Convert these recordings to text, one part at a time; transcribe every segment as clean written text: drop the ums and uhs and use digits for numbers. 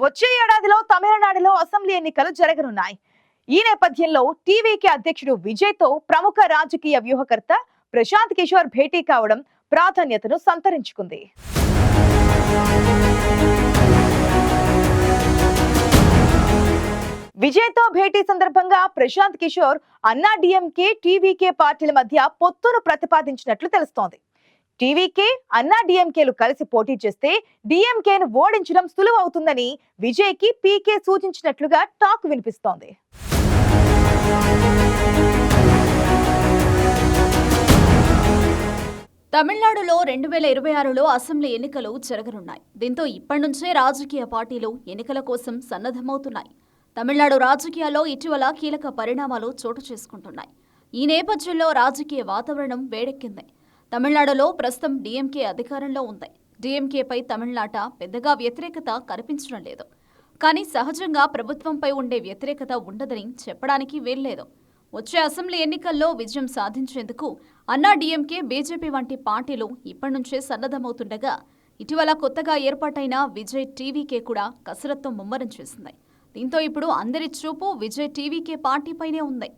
వచ్చే ఏడాదిలో తమిళనాడులో అసెంబ్లీ ఎన్నికలు జరగనున్నాయి. ఈ నేపథ్యంలో టీవీకే అధ్యక్షుడు విజయ్ తో ప్రముఖ రాజకీయ వ్యూహకర్త ప్రశాంత్ కిషోర్ భేటీ కావడం ప్రాధాన్యతను సంతరించుకుంది. విజయ్ తో భేటీ సందర్భంగా ప్రశాంత్ కిషోర్ అన్నా డిఎంకే టీవీకే పార్టీల మధ్య పొత్తును ప్రతిపాదించినట్లు తెలుస్తోంది. టీవీకే అన్నా డిఎంకేలు కలిసి పోటీ చేస్తే డిఎంకేను ఓడించడం సులువు అవుతుందని విజయ్ కి పీకే సూచించినట్లుగా టాక్ వినిపిస్తోంది. తమిళనాడులో 2026లో అసెంబ్లీ ఎన్నికలు జరగనున్నాయి. దీంతో ఇప్పటి నుంచే రాజకీయ పార్టీలు ఎన్నికల కోసం సన్నద్ధమవుతున్నాయి. తమిళనాడు రాజకీయాల్లో ఇటీవల కీలక పరిణామాలు చోటు చేసుకుంటున్నాయి. ఈ నేపథ్యంలో రాజకీయ వాతావరణం వేడెక్కింది. తమిళనాడులో ప్రస్తుతం డిఎంకే అధికారంలో ఉంది. డిఎంకేపై తమిళనాట పెద్దగా వ్యతిరేకత కనిపించడం లేదు. కానీ సహజంగా ప్రభుత్వంపై ఉండే వ్యతిరేకత ఉండదని చెప్పడానికి వీల్లేదు. వచ్చే అసెంబ్లీ ఎన్నికల్లో విజయం సాధించేందుకు అన్నా డిఎంకే, బీజేపీ వంటి పార్టీలు ఇప్పటి నుంచే సన్నద్ధమవుతుండగా ఇటీవల కొత్తగా ఏర్పాటైన విజయ్ టీవీకే కూడా కసరత్తు ముమ్మరం చేసింది. దీంతో ఇప్పుడు అందరి చూపు విజయ్ టీవీకే పార్టీపైనే ఉంది.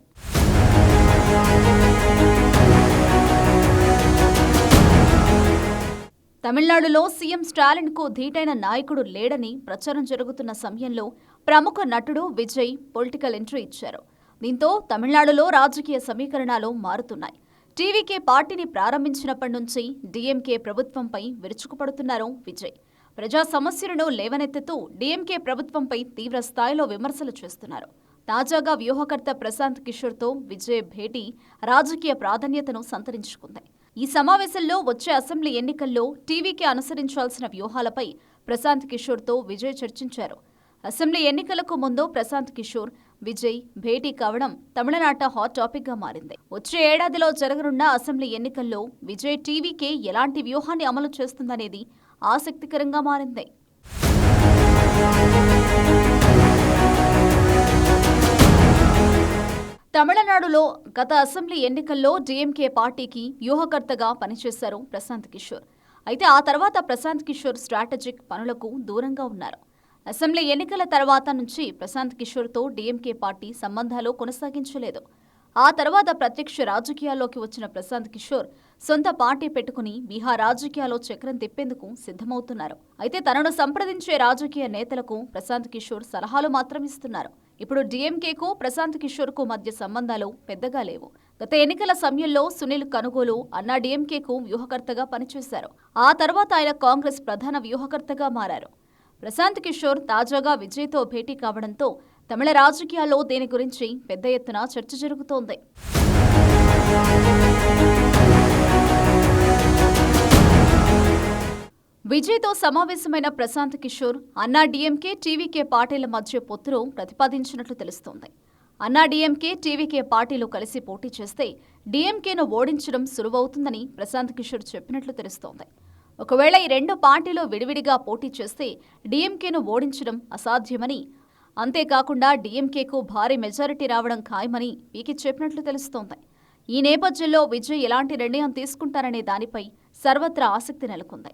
తమిళనాడులో సీఎం స్టాలిన్ కు ధీటైన నాయకుడు లేడని ప్రచారం జరుగుతున్న సమయంలో ప్రముఖ నటుడు విజయ్ పొలిటికల్ ఎంట్రీ ఇచ్చారు. దీంతో తమిళనాడులో రాజకీయ సమీకరణాలు మారుతున్నాయి. టీవీకే పార్టీని ప్రారంభించినప్పటి నుంచి డీఎంకే ప్రభుత్వంపై విరుచుకుపడుతున్నారు విజయ్. ప్రజా సమస్యలను లేవనెత్తుతూ డీఎంకే ప్రభుత్వంపై తీవ్ర స్థాయిలో విమర్శలు చేస్తున్నారు. తాజాగా వ్యూహకర్త ప్రశాంత్ కిషోర్తో విజయ్ భేటీ రాజకీయ ప్రాధాన్యతను సంతరించుకుంది. ఈ సమావేశంలో వచ్చే అసెంబ్లీ ఎన్నికల్లో టీవీకే అనుసరించాల్సిన వ్యూహాలపై ప్రశాంత్ కిషోర్తో విజయ్ చర్చించారు. అసెంబ్లీ ఎన్నికలకు ముందు ప్రశాంత్ కిషోర్, విజయ్ భేటీ కావడం తమిళనాట హాట్ టాపిక్ గా మారింది. వచ్చే ఏడాదిలో జరగనున్న అసెంబ్లీ ఎన్నికల్లో విజయ్ టీవీకే ఎలాంటి వ్యూహాన్ని అమలు చేస్తుందనేది ఆసక్తికరంగా మారింది. తమిళనాడులో గత అసెంబ్లీ ఎన్నికల్లో డీఎంకే పార్టీకి వ్యూహకర్తగా పనిచేశారు ప్రశాంత్ కిషోర్. అయితే ఆ తర్వాత ప్రశాంత్ కిషోర్ స్ట్రాటజిక్ పనులకు దూరంగా ఉన్నారు. అసెంబ్లీ ఎన్నికల తర్వాత నుంచి ప్రశాంత్ కిషోర్తో డీఎంకే పార్టీ సంబంధాలు కొనసాగించలేదు. ఆ తర్వాత ప్రత్యక్ష రాజకీయాల్లోకి వచ్చిన ప్రశాంత్ కిషోర్ సొంత పార్టీ పెట్టుకుని బీహార్ రాజకీయాల్లో చక్రం తిప్పేందుకు సిద్ధమవుతున్నారు. అయితే తనను సంప్రదించే రాజకీయ నేతలకు ప్రశాంత్ కిషోర్ సలహాలు మాత్రం ఇస్తున్నారు. ఇప్పుడు డీఎంకేకు ప్రశాంత్ కిషోర్కు మధ్య సంబంధాలు పెద్దగా లేవు. గత ఎన్నికల సమయంలో సునీల్ కనుగోలు అన్నా డీఎంకేకు వ్యూహకర్తగా పనిచేశారు. ఆ తర్వాత ఆయన కాంగ్రెస్ ప్రధాన వ్యూహకర్తగా మారారు. ప్రశాంత్ కిషోర్ తాజాగా విజయ్తో భేటీ కావడంతో తమిళ రాజకీయాల్లో దీని గురించి పెద్ద ఎత్తున చర్చ జరుగుతోంది. విజయ్తో సమావేశమైన ప్రశాంత్ కిషోర్ అన్నా డీఎంకే, టీవీకే పార్టీల మధ్య పొత్తును ప్రతిపాదించినట్లు తెలుస్తోంది. అన్నా డీఎంకే, టీవీకే పార్టీలు కలిసి పోటీ చేస్తే డీఎంకేను ఓడించడం సులువవుతుందని ప్రశాంత్ కిషోర్ చెప్పినట్లు తెలుస్తోంది. ఒకవేళ ఈ రెండు పార్టీలు విడివిడిగా పోటీ చేస్తే డీఎంకేను ఓడించడం అసాధ్యమని, అంతేకాకుండా డీఎంకేకు భారీ మెజారిటీ రావడం ఖాయమని పీకి చెప్పినట్లు తెలుస్తోంది. ఈ నేపథ్యంలో విజయ్ ఎలాంటి నిర్ణయం తీసుకుంటారనే దానిపై సర్వత్రా ఆసక్తి నెలకొంది.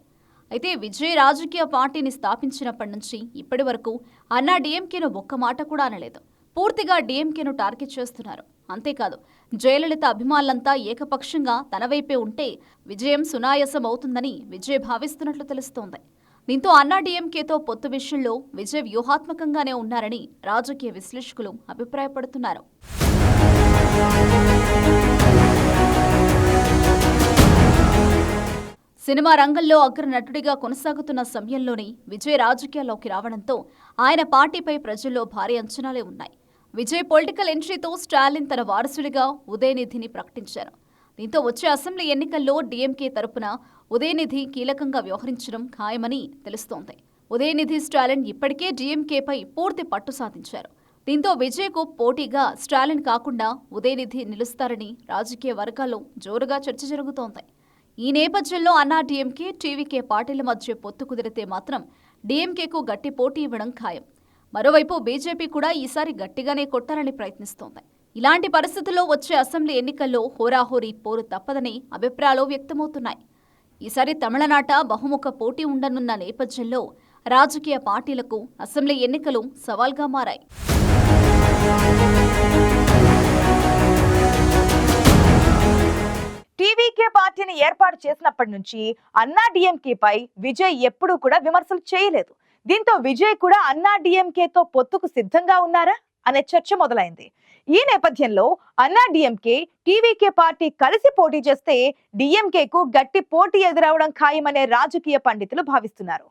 అయితే విజయ్ రాజకీయ పార్టీని స్థాపించినప్పటి నుంచి ఇప్పటి వరకు అన్నా డీఎంకేను ఒక్క మాట కూడా అనలేదు. పూర్తిగా డీఎంకేను టార్గెట్ చేస్తున్నారు. అంతేకాదు, జయలలిత అభిమానులంతా ఏకపక్షంగా తన వైపే ఉంటే విజయం సునాయాసం అవుతుందని విజయ్ భావిస్తున్నట్లు తెలుస్తోంది. దీంతో అన్నా డీఎంకేతో పొత్తు విషయంలో విజయ్ వ్యూహాత్మకంగానే ఉన్నారని రాజకీయ విశ్లేషకులు అభిప్రాయపడుతున్నారు. సినిమా రంగంలో అగ్ర నటుడిగా కొనసాగుతున్న సమయంలోనే విజయ్ రాజకీయాల్లోకి రావడంతో ఆయన పార్టీపై ప్రజల్లో భారీ అంచనాలే ఉన్నాయి. విజయ్ పొలిటికల్ ఎంట్రీతో స్టాలిన్ తన వారసుడిగా ఉదయనిధిని ప్రకటించారు. దీంతో వచ్చే అసెంబ్లీ ఎన్నికల్లో డీఎంకే తరపున ఉదయనిధి కీలకంగా వ్యవహరించడం ఖాయమని తెలుస్తోంది. ఉదయనిధి, స్టాలిన్ ఇప్పటికే డీఎంకేపై పూర్తి పట్టు సాధించారు. దీంతో విజయ్కు పోటీగా స్టాలిన్ కాకుండా ఉదయనిధి నిలుస్తారని రాజకీయ వర్గాల్లో జోరుగా చర్చ జరుగుతోంది. ఈ నేపథ్యంలో అన్నా డీఎంకే, టీవీకే పార్టీల మధ్య పొత్తు కుదిరితే మాత్రం డీఎంకేకు గట్టి పోటీ ఇవ్వడం ఖాయం. మరోవైపు బీజేపీ కూడా ఈసారి గట్టిగానే కొట్టాలని ప్రయత్నిస్తోంది. ఇలాంటి పరిస్థితుల్లో వచ్చే అసెంబ్లీ ఎన్నికల్లో హోరాహోరీ పోరు తప్పదని అభిప్రాయాలు వ్యక్తమవుతున్నాయి. ఈసారి తమిళనాట బహుముఖ పోటీ ఉండనున్న నేపథ్యంలో రాజకీయ పార్టీలకు అసెంబ్లీ ఎన్నికలు సవాల్గా మారాయి. టీవీకే పార్టీని ఏర్పాటు చేసినప్పటి నుంచి అన్నా డిఎంకేపై విజయ్ ఎప్పుడూ కూడా విమర్శలు చేయలేదు. దీంతో విజయ్ కూడా అన్నా డిఎంకేతో పొత్తుకు సిద్ధంగా ఉన్నారా అనే చర్చ మొదలైంది. ఈ నేపథ్యంలో అన్నా డిఎంకే టీవీకే పార్టీ కలిసి పోటీ చేస్తే డిఎంకేకు గట్టి పోటీ ఎదురవడం ఖాయమనే రాజకీయ పండితులు భావిస్తున్నారు.